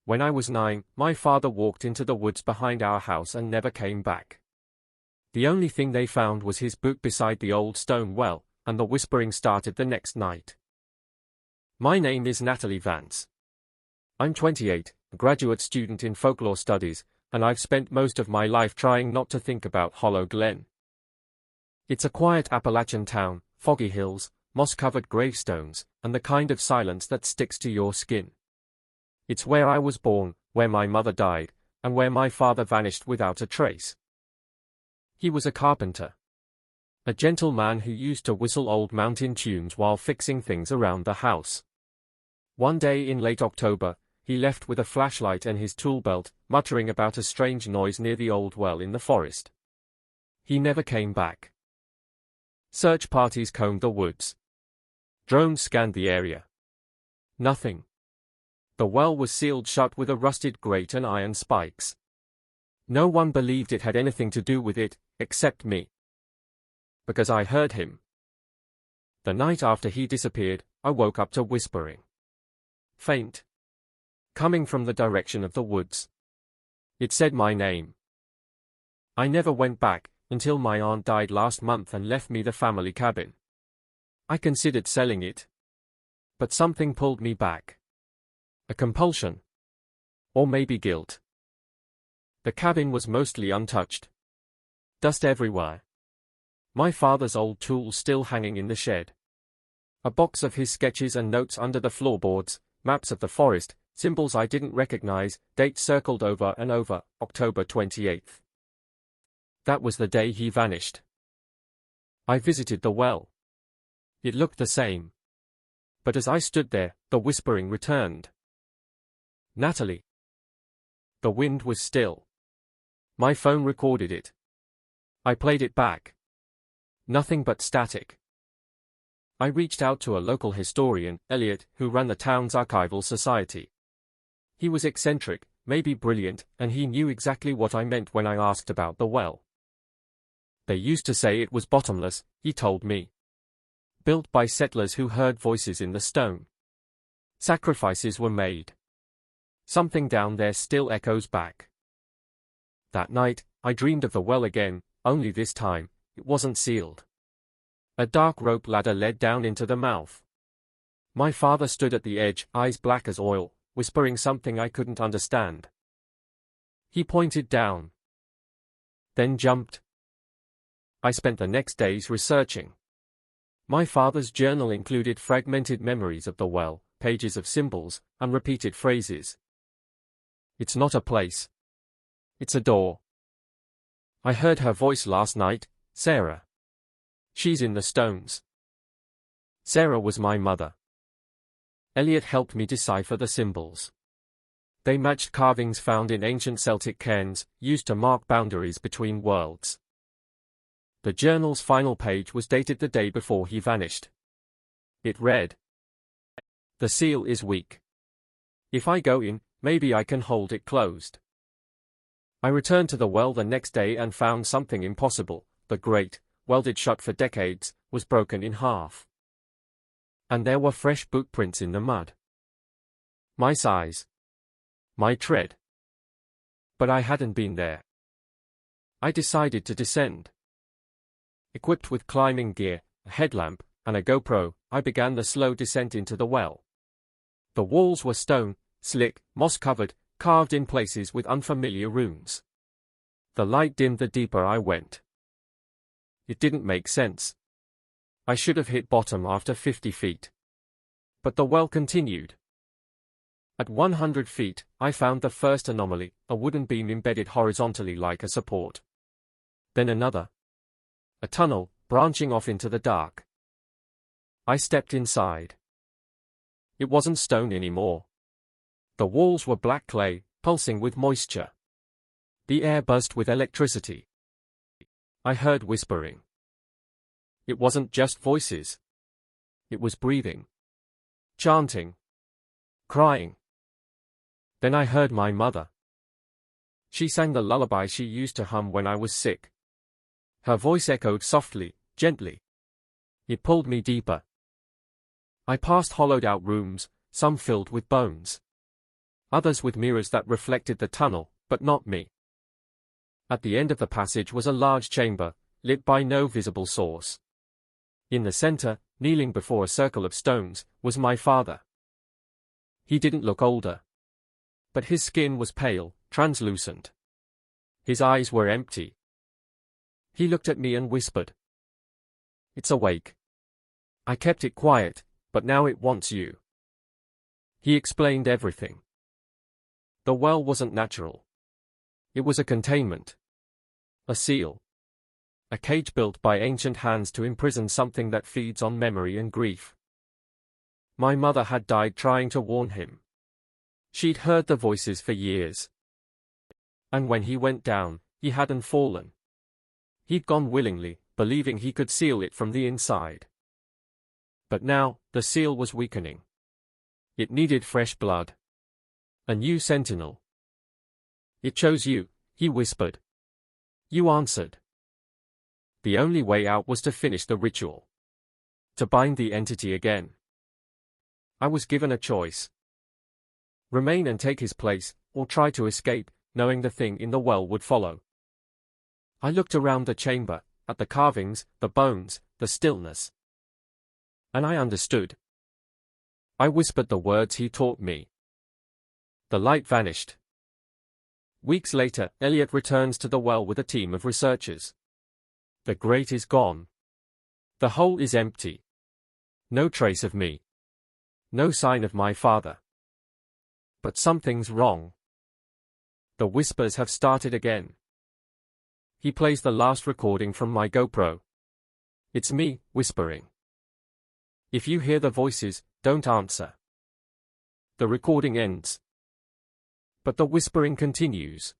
When I was 9, my father walked into the woods behind our house and never came back. The only thing they found was his boot beside the old stone well, and the whispering started the next night. My name is Natalie Vance. I'm 28, a graduate student in folklore studies, and I've spent most of my life trying not to think about Hollow Glen. It's a quiet Appalachian town, foggy hills, moss-covered gravestones, and the kind of silence that sticks to your skin. It's where I was born, where my mother died, and where my father vanished without a trace. He was a carpenter. A gentle man who used to whistle old mountain tunes while fixing things around the house. One day in late October, he left with a flashlight and his tool belt, muttering about a strange noise near the old well in the forest. He never came back. Search parties combed the woods. Drones scanned the area. Nothing. The well was sealed shut with a rusted grate and iron spikes. No one believed it had anything to do with it, except me. Because I heard him. The night after he disappeared, I woke up to whispering. Faint. Coming from the direction of the woods. It said my name. I never went back, until my aunt died last month and left me the family cabin. I considered selling it. But something pulled me back. A compulsion. Or maybe guilt. The cabin was mostly untouched. Dust everywhere. My father's old tools still hanging in the shed. A box of his sketches and notes under the floorboards, maps of the forest, symbols I didn't recognize, dates circled over and over, October 28th. That was the day he vanished. I visited the well. It looked the same. But as I stood there, the whispering returned. Natalie. The wind was still. My phone recorded it. I played it back. Nothing but static. I reached out to a local historian, Elliot, who ran the town's archival society. He was eccentric, maybe brilliant, and he knew exactly what I meant when I asked about the well. They used to say it was bottomless, he told me. Built by settlers who heard voices in the stone. Sacrifices were made. Something down there still echoes back. That night, I dreamed of the well again, only this time, it wasn't sealed. A dark rope ladder led down into the mouth. My father stood at the edge, eyes black as oil, whispering something I couldn't understand. He pointed down. Then jumped. I spent the next days researching. My father's journal included fragmented memories of the well, pages of symbols, and repeated phrases. It's not a place. It's a door. I heard her voice last night, Sarah. She's in the stones. Sarah was my mother. Elliot helped me decipher the symbols. They matched carvings found in ancient Celtic cairns, used to mark boundaries between worlds. The journal's final page was dated the day before he vanished. It read, "The seal is weak. If I go in, maybe I can hold it closed." I returned to the well the next day and found something impossible. The grate, welded shut for decades, was broken in half. And there were fresh boot prints in the mud. My size. My tread. But I hadn't been there. I decided to descend. Equipped with climbing gear, a headlamp, and a GoPro, I began the slow descent into the well. The walls were stone, slick, moss-covered, carved in places with unfamiliar runes. The light dimmed the deeper I went. It didn't make sense. I should have hit bottom after 50 feet. But the well continued. At 100 feet, I found the first anomaly, a wooden beam embedded horizontally like a support. Then another. A tunnel, branching off into the dark. I stepped inside. It wasn't stone anymore. The walls were black clay, pulsing with moisture. The air buzzed with electricity. I heard whispering. It wasn't just voices. It was breathing. Chanting. Crying. Then I heard my mother. She sang the lullaby she used to hum when I was sick. Her voice echoed softly, gently. It pulled me deeper. I passed hollowed-out rooms, some filled with bones. Others with mirrors that reflected the tunnel, but not me. At the end of the passage was a large chamber, lit by no visible source. In the center, kneeling before a circle of stones, was my father. He didn't look older. But his skin was pale, translucent. His eyes were empty. He looked at me and whispered, "It's awake. I kept it quiet, but now it wants you." He explained everything. The well wasn't natural. It was a containment. A seal. A cage built by ancient hands to imprison something that feeds on memory and grief. My mother had died trying to warn him. She'd heard the voices for years. And when he went down, he hadn't fallen. He'd gone willingly, believing he could seal it from the inside. But now, the seal was weakening. It needed fresh blood. A new sentinel. "It chose you," he whispered. "You answered." The only way out was to finish the ritual. To bind the entity again. I was given a choice. Remain and take his place, or try to escape, knowing the thing in the well would follow. I looked around the chamber, at the carvings, the bones, the stillness. And I understood. I whispered the words he taught me. The light vanished. Weeks later, Elliot returns to the well with a team of researchers. The grate is gone. The hole is empty. No trace of me. No sign of my father. But something's wrong. The whispers have started again. He plays the last recording from my GoPro. It's me, whispering. If you hear the voices, don't answer. The recording ends. But the whispering continues.